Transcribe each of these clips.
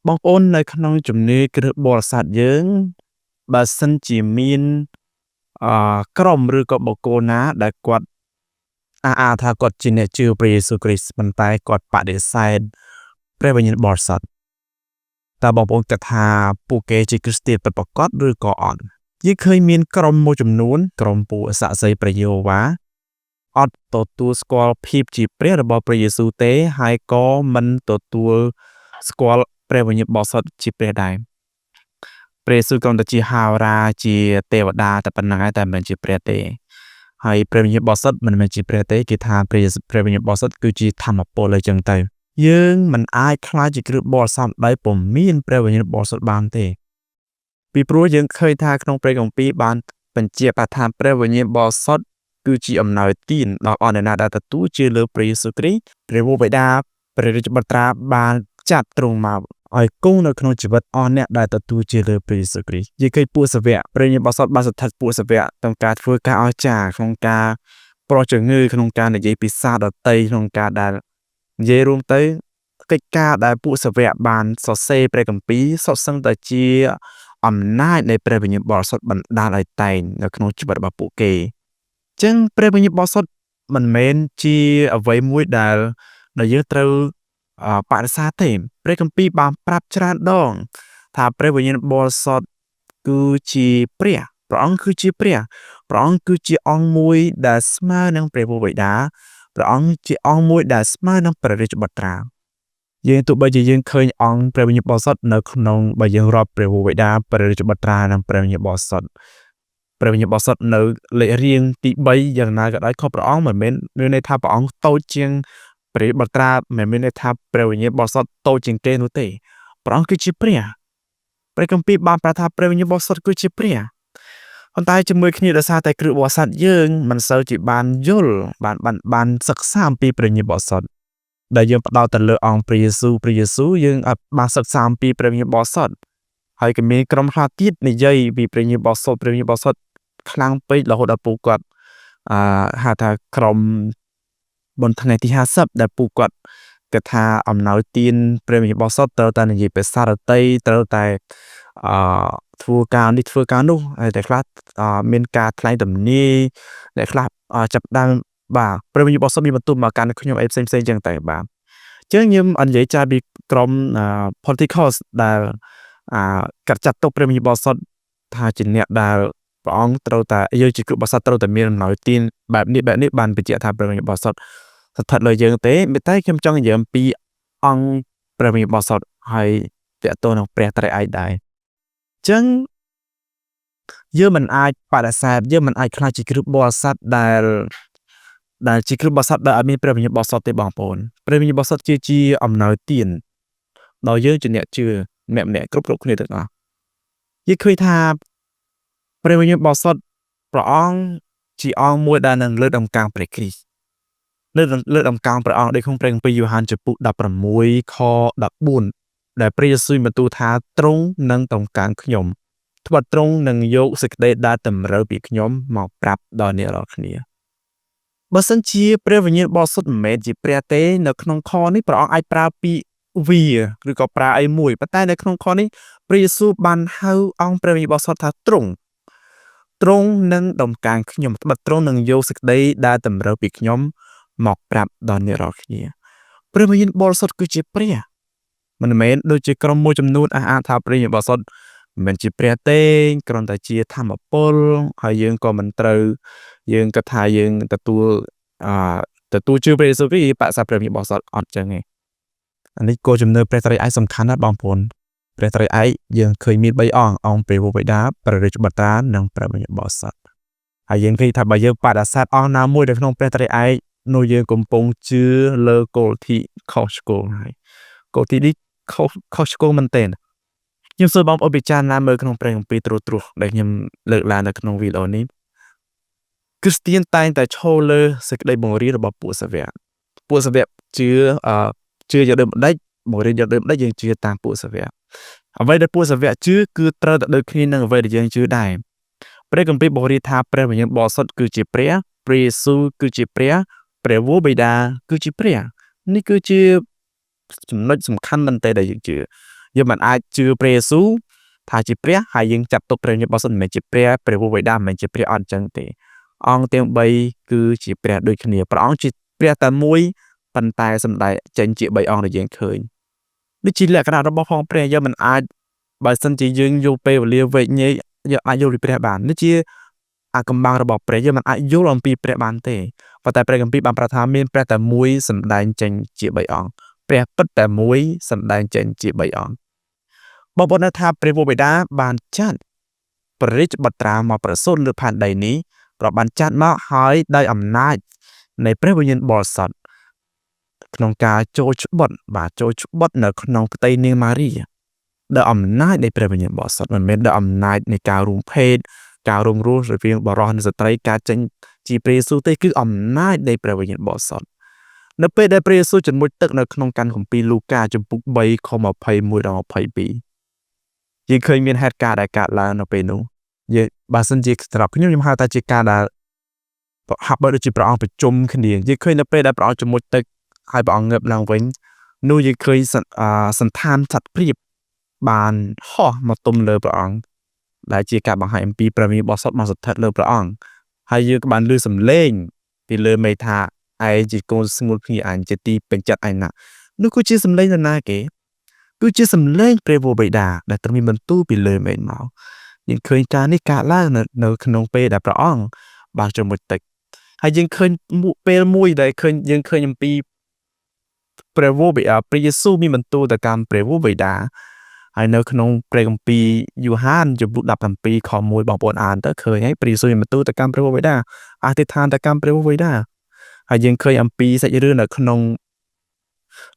បងប្អូននៅក្នុងជំនឿគ្រឹះបរិស័ទយើងបើសិនជាមានក្រុមឬក៏បុគ្គលណាដែលគាត់អះអាងថាគាត់ជាអ្នកជឿព្រះយេស៊ូវគ្រីស្ទប៉ុន្តែគាត់បដិសេធព្រះវិញ្ញាណបរិសុទ្ធតើបងប្អូនគិតថាពួកគេជាគ្រីស្ទានពិតប្រាកដឬក៏អត់យើងឃើញមានក្រុមមួយចំនួនក្រុមពួកសាក្សីព្រះយេហូវ៉ាអត់ទទួលស្គាល់ភាពជាព្រះរបស់ព្រះយេស៊ូវទេហើយក៏មិនទទួលស្គាល់ព្រះវិញ្ញាណបរិសុទ្ធជាព្រះដែរព្រះយេស៊ូវគ្រាន់តែជាហោរាជាទេវតាតែប៉ុណ្្នឹងហើយតែមិនមែនជាព្រះទេហើយព្រះវិញ្ញាណបរិសុទ្ធមិនមែនជាព្រះទេគេថាព្រះវិញ្ញាណបរិសុទ្ធគឺជាធម្មពលអីចឹងទៅយើងមិនអាចខ្លាចជាគ្រឹះបរិសុទ្ធដោយពុំមានព្រះវិញ្ញាណបរិសុទ្ធបានទេពីព្រោះយើងឃើញថាក្នុងព្រះគម្ពីរបានបញ្ជាក់ថាព្រះវិញ្ញាណបរិសុទ្ធគឺជាអំណោយទានដល់អស់អ្នកណាដែលទទួលជឿលើព្រះយេស៊ូវគ្រីស្ទព្រះវរបិតាព្រះរាជបុត្រាបានចាត់ទ្រង់មកឲ្យគង់នៅក្នុងជីវិតអស់អ្នកដែលទទួលជឿលើព្រះយេស៊ូវគ្រីស្ទយើងឃើញពួកសាវកព្រះវិញ្ញាណបរិសុទ្ធបានស្ថិតពួកសាវកក្នុងការធ្វើការអស្ចារ្យក្នុងការប្រោះជំងឺក្នុងការនិយាយភាសាដទៃក្នុងការដែលនិយាយរួមទៅកិច្ចការដែលពួកសាវកបានសរសេរព្រះគម្ពីរសុទ្ធសឹងតែជាអំណាចនៃព្រះវិញ្ញាណបរិសុទ្ធបណ្ដាលឲ្យតែងនៅក្នុងជីវិតរបស់ពួកគេអញ្ចឹងព្រះវិញ្ញាណបរិសុទ្ធមិនមែនជាអ្វីមួយដែលយើងត្រូវបដិសេធទេព្រះគម្ពីរបានប្រាប់ច្រើនដងថាព្រះវិញ្ញាណបរិសុទ្ធគឺជាព្រះអង្គគឺជាព្រះអង្គគឺជាអង្គមួយដែលស្មើនឹងព្រះវរបិតាព្រះអង្គជាអង្គមួយដែលស្មើនឹងព្រះរាជបុត្រាយើងទោះបីជាយើងឃើញអង្គព្រះវិញ្ញាណបរិសុទ្ធនៅក្នុងបើយើងរាប់ព្រះវរបិតាព្រះរាជបុត្រានិងព្រះវិញ្ញាណបរិសុទ្ធនៅលេខរៀងទី3យ៉ាងណាក៏ដោយខុសព្រះអង្គមិនមែនមានន័យថាព្រះអង្គតូចជាងព្រះបុត្រាមិនមានន័យថាព្រះវិញ្ញាណបរិសុទ្ធតូចជាងគេនោះទេព្រះអង្គគឺជាព្រះគម្ពីរបានប្រាប់ថាព្រះវិញ្ញាណបរិសុទ្ធគឺជាព្រះប៉ុន្តែជាមួយគ្នាដោយសារតែគ្រឹះបរិស័ទយើងមិនសូវជាបានយល់បានសិក្សាអំពីព្រះវិញ្ញាណបរិសុទ្ធដែលយើងផ្ដោតទៅលើអង្គព្រះយេស៊ូវយើងអាចបានសិក្សាអំពីព្រះវិញ្ញាណបរិសុទ្ធហើយក៏មានក្រុមខ្លះទៀតនិយាយពីព្រះវិញ្ញាណបរិសុទ្ធខ្លាំងពេករហូតដល់ពួកគាត់ហៅថាក្រុមបុណ្យថ្ងៃទី50ដែលពួកគាត់គិតថាអំណោយទានព្រះវិញ្ញាណបរិសុទ្ធត្រូវតែនិយាយភាសាដទៃត្រូវតែធ្វើការនេះធ្វើការនោះហើយតែខ្លះមានការថ្លែងទំនាយតែខ្លះចាប់ដើមបាទព្រះវិញ្ញាណបរិសុទ្ធមានបន្ទូលមកកាន់ខ្ញុំអីផ្សេងចឹងតែបាទអញ្ចឹងខ្ញុំនិយាយចាស់ពីក្រុម Pentecost ដែលកាត់ចាត់ទុកព្រះវិញ្ញាណបរិសុទ្ធថាជាអ្នកដែលព្រះអង្គត្រូវតែយើងជាគ្រឹះបរិស័ទត្រូវតែមានអំណោយទានបែបនេះបានបញ្ជាក់ថាព្រះវិញ្ញាណបរិសុទ្ធស្ថិតលើយើងទេតែខ្ញុំចង់និយាយអំពីអង្គព្រះវិញ្ញាណបរិសុទ្ធហើយតកតនឹងព្រះត្រៃឯកដែរអញ្ចឹងយើងមិនអាចបដិសេធយើងមិនអាចខ្លាចជាគ្រឹះបរិស័ទដែលជាគ្រឹះបរិស័ទដែលអត់មានព្រះវិញ្ញាណបរិសុទ្ធទេបងប្អូនព្រះវិញ្ញាណបរិសុទ្ធជាអំណោយទានដល់យើងជាអ្នកជឿម្នាក់គ្រប់គ្នាទាំងអស់យើងឃើញថាព្រះវិញ្ញាណបរិសុទ្ធព្រះអង្គជាអង្គមួយដែលនឹងលើកដំកើងព្រះគ្រីស្ទលើកដំកើងព្រះអង្គដូចក្នុងព្រះគម្ពីរយូហានចំពុក16ខ14ដែលព្រះយេស៊ូវបន្ទូលថាទ្រង់នឹងដំកើងខ្ញុំត្បិតទ្រង់នឹងយកសេចក្តីដែលតម្រូវពីខ្ញុំមកប្រាប់ដល់អ្នករាល់គ្នាបើសិនជាព្រះវិញ្ញាណបរិសុទ្ធមិនមែនជាព្រះទេនៅក្នុងខនេះព្រះអង្គអាចប្រើពាក្យវាឬក៏ប្រើអីមួយប៉ុន្តែនៅក្នុងខនេះព្រះយេស៊ូវបានហៅអង្គព្រះវិញ្ញាណបរិសុទ្ធថាទ្រង់នឹងដំកើងខ្ញុំត្បិតទ្រង់នឹងយកសេចក្តីដែលតម្រូវពីខ្ញុំមកប្រាប់ដល់អ្នករាល់គ្នាព្រះវិញ្ញាណបរិសុទ្ធគឺជាព្រះមិនមែនដូចជាក្រុមមួយចំនួនអះអាងថាព្រះវិញ្ញាណបរិសុទ្ធមិនមែនជាព្រះទេគ្រាន់តែជាធម្មពលហើយយើងក៏មិនត្រូវយើងគិតថាយើងទទួលជឿព្រះយេស៊ូវគ្រីស្ទបក្សាព្រះវិញ្ញាណបរិសុទ្ធអត់ចឹងទេអានេះគោលជំនឿព្រះត្រៃឯកសំខាន់ណាស់បងប្អូនព្រះត្រៃឯកយើងឃើញមាន3អង្គព្រះវរបិតាព្រះរាជបុត្រានិងព្រះវិញ្ញាណបរិសុទ្ធហើយយើងឃើញថាបើយើងបដិសេធអង្គណាមួយនៅក្នុងព្រះត្រៃឯកនោះយើងកំពុងជឿលើគោលធីខុសឆ្គងហើយគោលធីនេះខុសឆ្គងមែនទែនខ្ញុំសូមបងប្អូនពិចារណាមើលក្នុងព្រះគម្ពីរត្រួសដែលខ្ញុំលើកឡើងនៅក្នុងវីដេអូនេះគ្រីស្ទានតែងតែឈរលើសេចក្តីបង្រៀនរបស់ពួកសាវកជឿយកដូចម្ដេចបង្រៀនយកដូចម្ដេចយើងជឿតាមពួកសាវកអ្វីដែលពួកសាវកជឿគឺត្រូវតែដូចគ្នានឹងអ្វីដែលយើងជឿដែរព្រះគម្ពីរបង្រៀនថាព្រះវិញ្ញាណបរិសុទ្ធគឺជាព្រះយេស៊ូវគឺជាព្រះវរបិតាគឺជាព្រះនេះគឺជាចំណុចសំខាន់មែនទែនដែលយើងជឿ យើងមិនអាចជឿព្រះយេស៊ូវថាជាព្រះហើយយើងចាត់ទុកព្រះវិញ្ញាណបរិសុទ្ធមិនមែនជាព្រះព្រះវរបិតាមិនមែនជាព្រះអត់អញ្ចឹងទេអង្គទាំង3គឺជាព្រះដូចគ្នាព្រះអង្គជាព្រះតែមួយប៉ុន្តែសម្ដែងចេញជា3អង្គដែលយើងឃើញនេះជាលក្ខណៈរបស់ផងព្រះយើងមិនអាចបើសិនជាយើងយកពេលវេលាវែកញែកយើងអាចយល់ពីព្រះបាននេះជាអាកំបាំងរបស់ព្រះយើងមិនអាចយល់អំពីព្រះបានទេប៉ុន្តែព្រះគម្ពីរបានប្រាប់ថាមានព្រះតែមួយសម្ដែងចេញជា3អង្គព្រះពិតតែមួយសម្ដែងចេញជា3អង្គបងប្អូនថាព្រះវរបិតាបានចាត់ព្រះរាជបុត្រាមកប្រសូតលើផែនដីនេះក៏បានចាត់មកហើយដោយអំណាចនៃព្រះវិញ្ញាណបរិសុទ្ធក្នុងការចូលច្បត់នៅក្នុងផ្ទៃនាងម៉ារីដោយអំណាចនៃព្រះវិញ្ញាណបរិសុទ្ធមិនមែនដោយអំណាចនៃការរួមភេទការរួមរស់រវាងបុរសនិងស្ត្រីការចេញជាព្រះយេស៊ូវទេគឺអំណាចនៃព្រះវិញ្ញាណបរិសុទ្ធនៅពេលដែលព្រះយេស៊ូវជំនួចទឹកនៅក្នុងកានគម្ពីរលូកាចំពុក3ខ21ដល់22យើងឃើញមានហេតុការណ៍ដែលកើតឡើងនៅពេលនោះយើងបើសិនជាសម្រាប់ខ្ញុំហៅថាជាការដែលហាក់បីដូចជាព្រះអង្គប្រជុំគ្នាយើងឃើញនៅពេលដែលព្រះអង្គជំនួចទឹកហើយព្រះអង្គងើបឡើងវិញនោះយើងឃើញសន្តានសត្វព្រាបបានហោះមកទុំលើព្រះអង្គដែលជាការបង្ហាញអំពីព្រះវិញ្ញាណបរិសុទ្ធមកស្ថិតលើព្រះអង្គហើយយើងក៏បានឮសំឡេងពីលើមេថាឯងជាកូនស្ងួនភ្ងាអញជាទីពេញចិត្តឯណានោះគឺជាសំឡេងនរណាគេគឺជាសំឡេងព្រះវរបិតាដែលទ្រង់មានបន្ទូលពីលើមេឃមកយើងឃើញការនេះកើតឡើងនៅក្នុងពេលដែលព្រះអង្គបានជំនួចទឹកហើយយើងឃើញពេលមួយដែលយើងឃើញអំពីព្រះវរបិតាព្រះយេស៊ូវមានបន្ទូលទៅកាន់ព្រះវរបិតាហើយនៅក្នុងព្រះគម្ពីរយូហានចំពុក17ខ1បងប្អូនអានទៅឃើញហើយព្រះយេស៊ូវមានបន្ទូលទៅកាន់ព្រះវរបិតាអធិដ្ឋានទៅកាន់ព្រះវរបិតាហើយយើងឃើញអំពីសាច់រឿងនៅក្នុង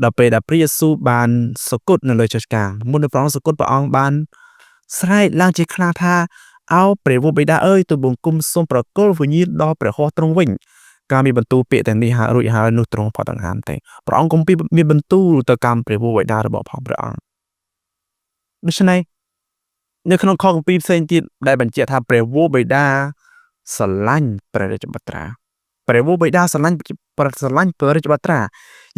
ដល់ពេលដែលព្រះយេស៊ូវបានសុគតនៅលើចស្ការមុននឹងព្រះអង្គសុគតព្រះអង្គបានស្រែកឡើងជាខ្លាំងថាអោព្រះវរបិតាអើយទូលបង្គំសូមប្រគល់វិញ្ញាណដល់ព្រះហស្ថទ្រង់វិញការមានបន្ទូលពាក្យទាំងនេះរួចហើយនោះទ្រង់ផុតដង្ហើមទេព្រះអង្គគម្ពីរមានបន្ទូលទៅកាន់ព្រះវរបិតារបស់ផងព្រះអង្គដូច្នេះនៅក្នុងខគម្ពីរផ្សេងទៀតដែលបញ្ជាក់ថាព្រះវរបិតាស្រឡាញ់ព្រះរាជបុត្រាព្រះវរបិតាស្រឡាញ់ព្រះរាជបុត្រា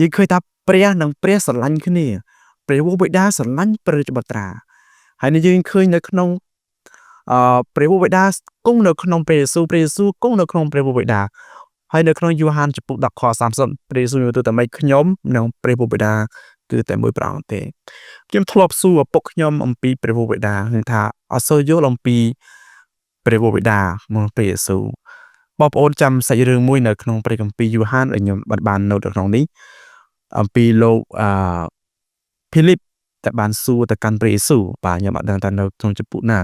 យើងឃើញថាព្រះនិងព្រះស្រឡាញ់គ្នាព្រះវរបិតាស្រឡាញ់ព្រះរាជបុត្រាហើយនេះយើងឃើញនៅក្នុងព្រះវរបិតាគង់នៅក្នុងព្រះយេស៊ូវគង់នៅក្នុងព្រះវរបិតាហើយនៅក្នុងយូហានចំពុក10ខ30ព្រះយេស៊ូវមានទូលតែម៉េចខ្ញុំនិងព្រះវរបិតាគឺតែមួយព្រះអង្គទេខ្ញុំធ្លាប់សួរឪពុកខ្ញុំអំពីព្រះវរបិតាគឺថាអត់សូវយល់អំពីព្រះវរបិតាមកព្រះយេស៊ូវបងប្អូនចាំសាច់រឿងមួយនៅក្នុងព្រះគម្ពីរយូហានដែលខ្ញុំបាននៅក្នុងនេះអំពីលោកភីលីបតែបានសួរទៅកាន់ព្រះយេស៊ូវបាទខ្ញុំអត់ដឹងថានៅក្នុងចំពុកណា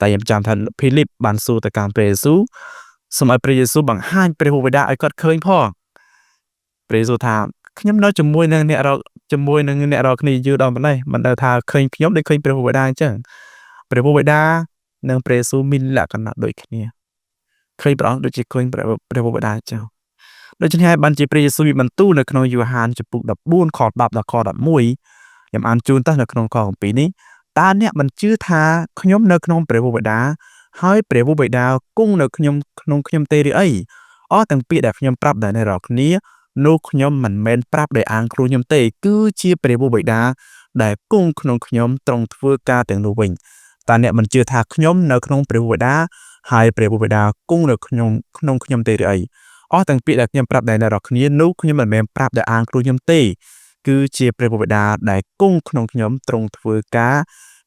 តែខ្ញុំចាំថាភីលីបបានសួរទៅកាន់ព្រះយេស៊ូវសូមឲ្យព្រះយេស៊ូវបង្ហាញព្រះវរបិតាឲ្យគាត់ឃើញផងព្រះយេស៊ូវថាខ្ញុំនៅជាមួយនឹងអ្នករកគ្នាយូរដល់ប៉ុណ្ណេះមិនដឹងថាឃើញខ្ញុំដូចឃើញព្រះវរបិតាអញ្ចឹងព្រះវរបិតានិងព្រះយេស៊ូវមានលក្ខណៈដូចគ្នាឃើញព្រះអង្គដូចជាឃើញព្រះវរបិតាអញ្ចឹងដូច្នេះហើយបានជាព្រះយេស៊ូវមានបន្ទូលនៅក្នុងយូហានចំពុក14ខ10ដល់ខ11ខ្ញុំអានជូនទៅនៅក្នុងខគម្ពីរនេះតើអ្នកមិនជឿថាខ្ញុំនៅក្នុងព្រះវរបិតាហើយព្រះវរបិតាគង់នៅខ្ញុំទេឬអីទាំងពាក្យដែលខ្ញុំប្រាប់ដល់អ្នករាល់គ្នានោះខ្ញុំមិនមែនប្រាប់ដោយអាងខ្លួនខ្ញុំទេគឺជាព្រះវរបិតាដែលគង់ក្នុងខ្ញុំទ្រង់ធ្វើការទាំងនោះវិញតើអ្នកមិនជឿថាខ្ញុំនៅក្នុងព្រះវរបិតាហើយព្រះវរបិតាគង់នៅក្នុងខ្ញុំទេឬអីទាំងពាក្យដែលខ្ញុំប្រាប់ដល់អ្នករាល់គ្នានោះខ្ញុំមិនមែនប្រាប់ដោយអាងខ្លួនខ្ញុំទេគឺជាព្រះវរបិតាដែលគង់ក្នុងខ្ញុំទ្រង់ធ្វើការ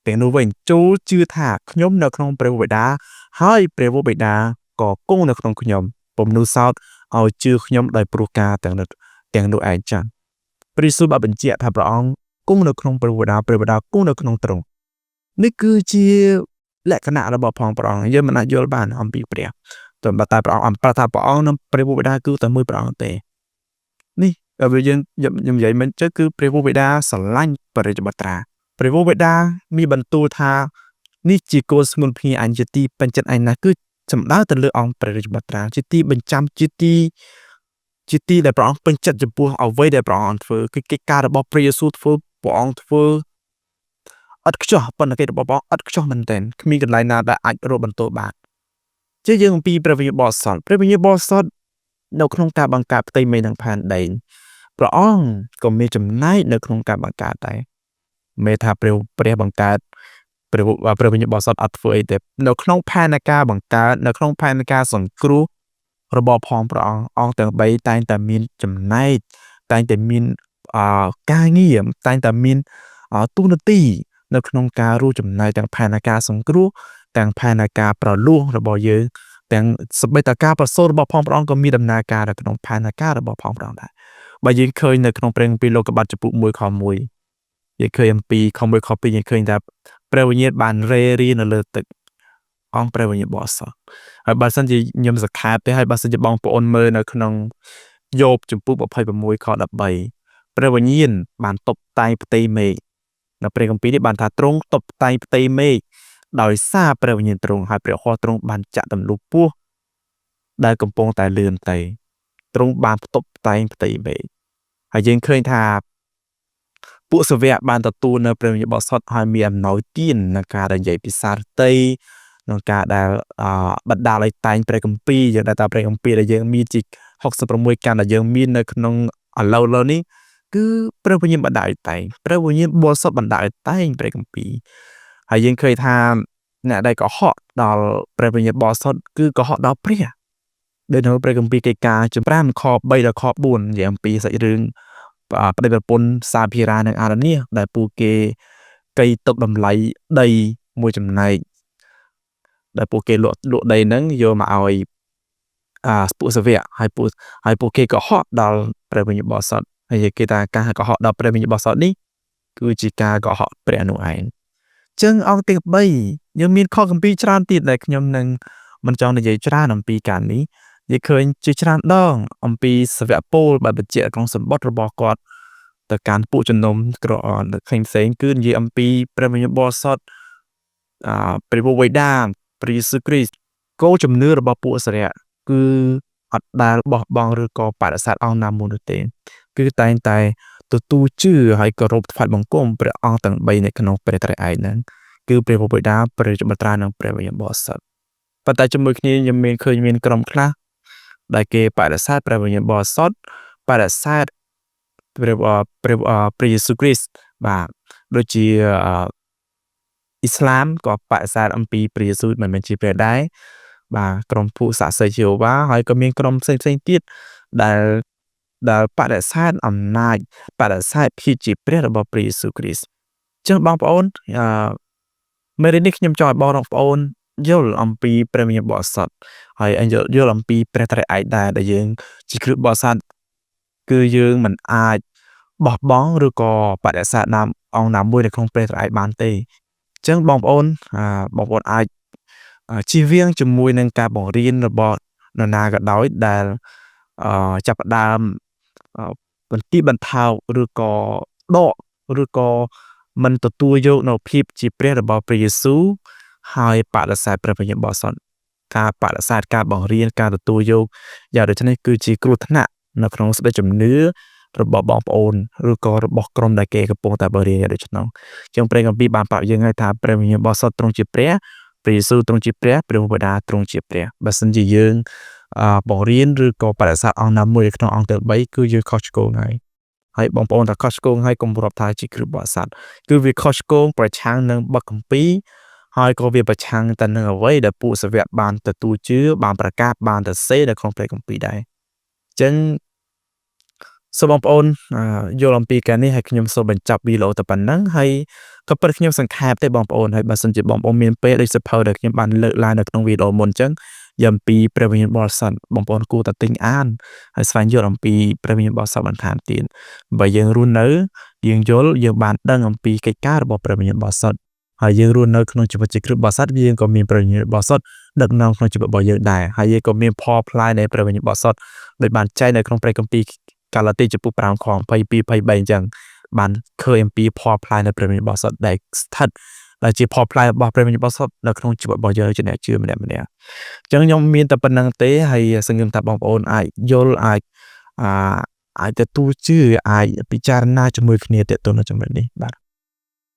ទាំងនោះវិញចូលជឿថាខ្ញុំនៅក្នុងព្រះវរបិតាហើយព្រះវរបិតាក៏គង់នៅក្នុងខ្ញុំពុំនោះសោតឲ្យជឿខ្ញុំដោយព្រោះការទាំងនោះឯងចា៎ព្រះយេស៊ូវបានបញ្ជាក់ថាព្រះអង្គគង់នៅក្នុងព្រះវរបិតាគង់នៅក្នុងទ្រង់នេះគឺជាលក្ខណៈរបស់ផងព្រះអង្គយើងមិនអាចយល់បានអំពីព្រះតែព្រះអង្គប្រាប់ថាព្រះអង្គនិងព្រះវរបិតាគឺតែមួយព្រះអង្គទេនេះបើយើងនិយាយមិនចឹងគឺព្រះវរបិតាស្រឡាញ់ព្រះរាជបុត្រាព្រះវរបិតាមានបន្ទូលថានេះជាកូនស្ងួនភ្ងាអញជាទីពេញចិត្តឯណាគឺសំដៅទៅលើអង្គព្រះរាជបុត្រាជាទីបញ្ចាំជាទីដែលព្រះអង្គពេញចិត្តចំពោះអ្វីដែលព្រះអង្គធ្វើគឺកិច្ចការរបស់ព្រះយេស៊ូវធ្វើព្រះអង្គធ្វើឥតខ្ចោះប៉ុន្តែកិច្ចរបស់ព្រះអង្គឥតខ្ចោះមែនទែនគ្មានកន្លែងណាដែលអាចរកបន្ទោសបានជាយើងអំពីព្រះវិញ្ញាណបរិសុទ្ធនៅក្នុងការបង្កើតផ្ទៃមេឃនិងផែនដីព្រះអង្គក៏មានចំណែកនៅក្នុងការបង្កើតដែរ មេថាព្រះបង្កើតព្រះវិញ្ញាណបរិសុទ្ធអត់ធ្វើអីទេនៅក្នុងផែនការបង្កើតនៅក្នុងផែនការសង្គ្រោះរបស់ផងព្រះអង្គទាំង3តែងតែមានចំណែកតែងតែមានការងារតែងតែមានទូនាទីនៅក្នុងការរួមចំណែកទាំងផែនការសង្គ្រោះទាំងផែនការប្រលោះរបស់យើងទាំងសម្បីតែការប្រសូតរបស់ផងព្រះអង្គក៏មានដំណើរការនៅក្នុងផែនការរបស់ផងព្រះអង្គដែរបើយើងឃើញនៅក្នុងព្រះគម្ពីរលោកុបាទចំពុក1ខ1យើងឃើញអំពីខ1ខ2យើងឃើញថាព្រះវិញ្ញាណបានរេរានៅលើទឹកអង្គព្រះវិញ្ញាណបរិសុទ្ធហើយបើសិនជាខ្ញុំសង្ខេបទេហើយបើសិនជាបងប្អូនមើលនៅក្នុងយោបចំពុក26ខ13ព្រះវិញ្ញាណបានតុបតែងផ្ទៃមេឃនៅព្រះគម្ពីរនេះបានថាទ្រង់តុបតែងផ្ទៃមេឃដោយសារព្រះវិញ្ញាណទ្រង់ហើយព្រះហស្ថទ្រង់បានចាក់ទម្លុះពស់ដែលកំពុងតែលឿនទៅទ្រង់បានតុបតែងផ្ទៃមេឃហើយយើងឃើញថាពួកសាវកបានទទួលនៅព្រះវិញ្ញាណបរិសុទ្ធហើយមានអំណោយទានក្នុងការដែលនិយាយភាសារតីក្នុងការដែលបណ្ដាលឲ្យតែងព្រះគម្ពីរយើងដែលថាព្រះគម្ពីរដែលយើងមានជា66កាន់ដែលយើងមាននៅក្នុងឥឡូវនេះគឺព្រះវិញ្ញាណបណ្ដាលឲ្យតែងព្រះវិញ្ញាណបរិសុទ្ធបណ្ដាលឲ្យតែងព្រះគម្ពីរហើយយើងឃើញថាអ្នកដែលកុហកដល់ព្រះវិញ្ញាណបរិសុទ្ធគឺកុហកដល់ព្រះដោយនៅព្រះគម្ពីរកិច្ចការចំ5ខ3ដល់ខ4និយាយអំពីសាច់រឿងប្តីប្រពន្ធសាភិរានិងអារ៉ានីដែលពួកគេកៃទុកតម្លៃដីមួយចំណែកដែលពួកគេលក់ដីហ្នឹងយកមកឲ្យពួកសាវកហើយពួកគេកុហកដល់ព្រះវិញ្ញាណបរិសុទ្ធហើយគេថាការកុហកដល់ព្រះវិញ្ញាណបរិសុទ្ធនេះគឺជាការកុហកព្រះនោះឯងចឹងអង្គទាំង3យើងមានខគម្ពីរច្រើនទៀតដែលខ្ញុំនឹងមិនចង់និយាយច្រើនអំពីការនេះនិយាយឃើញជាច្រើនដងអំពីសាវកពលដែលបញ្ជាក់ក្នុងសម្បត្តិរបស់គាត់ទៅកាន់ពួកជំនុំក្រផ្សេងគឺនិយាយអំពីព្រះវិញ្ញាណបរិសុទ្ធព្រះវេដាព្រះយេស៊ូវគ្រីស្ទគោលជំនឿរបស់ពួកសាវកគឺអត់ដែលបោះបង់ឬក៏បដិសេធអង្គណាមួយនោះទេគឺតែងតែទទួលជឿហើយគោរពថ្វាយបង្គំព្រះអង្គទាំង3នៅក្នុងព្រះត្រៃឯកហ្នឹងគឺព្រះវេដាព្រះចន្ទ្រានិងព្រះវិញ្ញាណបរិសុទ្ធប៉ុន្តែជាមួយគ្នាខ្ញុំមានឃើញមានក្រុមខ្លះដែលគេបដិសេធព្រះវិញ្ញាណបរិសុទ្ធបដិសេធព្រះយេស៊ូវគ្រីស្ទបាទដូចជាអ៊ីស្លាមក៏បដិសេធអំពីព្រះយេស៊ូវមិនមែនជាព្រះដែរបាទក្រុមពួកសាស័យយេហូវ៉ាហើយក៏មានក្រុមផ្សេងទៀតដែលបដិសេធអំណាចបដិសេធភាពជាព្រះរបស់ព្រះយេស៊ូវគ្រីស្ទអញ្ចឹងបងប្អូនមេរៀននេះខ្ញុំចង់ឲ្យបងប្អូនយល់អំពីព្រះវិញ្ញាណបរិសុទ្ធហើយយល់អំពីព្រះត្រៃឯកដែលយើងជាគ្រិស្តបរិស័ទគឺយើងមិនអាចបោះបង់ឬក៏បដិសេធអង្គណាមួយនៅក្នុងព្រះត្រៃឯកបានទេអញ្ចឹងបងប្អូនអាចជៀសវាងជាមួយនឹងការបង្រៀនរបស់នរណាក៏ដោយដែលចាប់ផ្ដើមបន្ទាបបន្ថោឬក៏ដកឬក៏មិនទទួលយកនៅភាពជាព្រះរបស់ព្រះយេស៊ូវហើយបដិសេធព្រះវិញ្ញាណបរិសុទ្ធការបដិសេធការបង្រៀនការទទួលយកយ៉ាងដូចនេះគឺជាគ្រោះថ្នាក់នៅក្នុងស្ដេចជំនឿរបស់បងប្អូនឬក៏របស់ក្រុមដែលគេកំពុងតែបង្រៀនយ៉ាងដូចនោះជាងព្រះគម្ពីរបានប្រាប់យើងហើយថាព្រះវិញ្ញាណបរិសុទ្ធទ្រង់ជាព្រះព្រះយេស៊ូវទ្រង់ជាព្រះព្រះវេដាទ្រង់ជាព្រះបើសិនជាយើងបង្រៀនឬក៏បដិសេធអង្គណាមួយក្នុងអង្គទាំង3គឺយើងខុសឆ្គងហើយបងប្អូនថាខុសឆ្គងហើយកុំរាប់ថាជាគ្រិស្តបរិស័ទគឺវាខុសឆ្គងប្រឆាំងនឹងបទគម្ពីរហើយក៏វាប្រឆាំងទៅនឹងអ្វីដែលពួកសាវកបានទទួលជឿបានប្រកាសបានទៅសេនៅក្នុងព្រះគម្ពីរដែរអញ្ចឹងសូមបងប្អូនយល់អំពីការនេះហើយខ្ញុំសូមបញ្ចប់វីដេអូតែប៉ុណ្្នឹងហើយក៏ពិតខ្ញុំសង្ខេបទេបងប្អូនហើយបើសិនជាបងប្អូនមានពេលដូចសភៅដែលខ្ញុំបានលើកឡើងនៅក្នុងវីដេអូមុនអញ្ចឹងយ៉ាងពីព្រះវិញ្ញាណបរិសុទ្ធបងប្អូនគួរតែទិញអានហើយស្វែងយល់អំពីព្រះវិញ្ញាណបរិសុទ្ធបន្ថែមទៀតបើយើងរស់នៅយើងយល់យើងបានដឹងអំពីកិច្ចការរបស់ព្រះវិញ្ញាណបរិសុទ្ធហើយយើងរស់នៅក្នុងជីវិតជាគ្រិស្តបរិស័ទយើងក៏មានព្រះវិញ្ញាណបរិសុទ្ធដឹកនាំក្នុងជីវិតរបស់យើងដែរហើយយើងក៏មានផលផ្លែនៃព្រះវិញ្ញាណបរិសុទ្ធដែលបានចែងនៅក្នុងព្រះគម្ពីរកាឡាទីចំពោះ5ខ22 23អញ្ចឹងបានឃើញអំពីផលផ្លែនៃព្រះវិញ្ញាណបរិសុទ្ធដែលស្ថិតដែលជាផលផ្លែរបស់ព្រះវិញ្ញាណបរិសុទ្ធនៅក្នុងជីវិតរបស់យើងជាអ្នកជឿម្នាក់ៗអញ្ចឹងខ្ញុំមានតែប៉ុណ្្នឹងទេហើយសង្ឃឹមថាបងប្អូនអាចយល់អាចទទួលជឿអាចពិចារណាជាមួយគ្នាទាក់ទងនឹងចំណុចនេះបាទ